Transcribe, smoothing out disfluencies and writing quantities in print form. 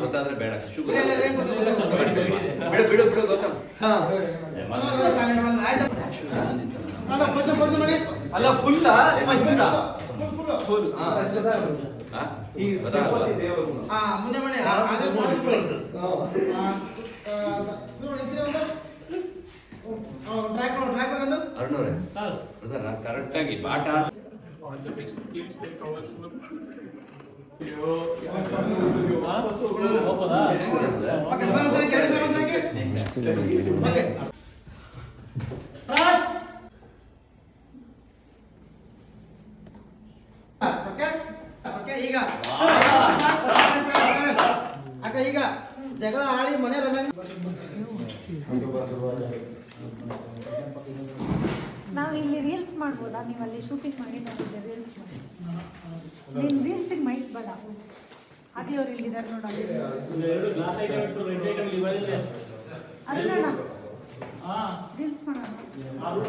ಗೊತ್ತಾದ್ರೆ ಬೇಡ ಬಿಡು ಬಿಡು ಬಿಡು ಗೊತ್ತ ಅಲ್ಲ ಫುಲ್ ಮುಂದೆ ಮಾಡಿ ಅರುಣವ್ರೆ ಕರೆಕ್ಟ್ ಆಗಿ ಬಾಟ ಈಗ ಅಕ್ಕ ಈಗ ಜಗಳ ಆಡಿ ಮನೆ ನಾವು ಇಲ್ಲಿ ರೀಲ್ಸ್ ಮಾಡ್ಬೋದಾ? ನೀವು ಅಲ್ಲಿ ಶೂಟಿಂಗ್ ಮಾಡಿ ನೋಡಿದ್ದೆ ರೀಲ್ಸ್ ನೀನು ರೀಲ್ಸಿಗೆ ಮೈಕ್ ಬೇಡ. ಅದೇ ಅವ್ರು ಇಲ್ಲಿದ್ದಾರೆ ನೋಡೋದು ಅಲ್ಲ ರೀಲ್ಸ್ ಮಾಡೋಣ.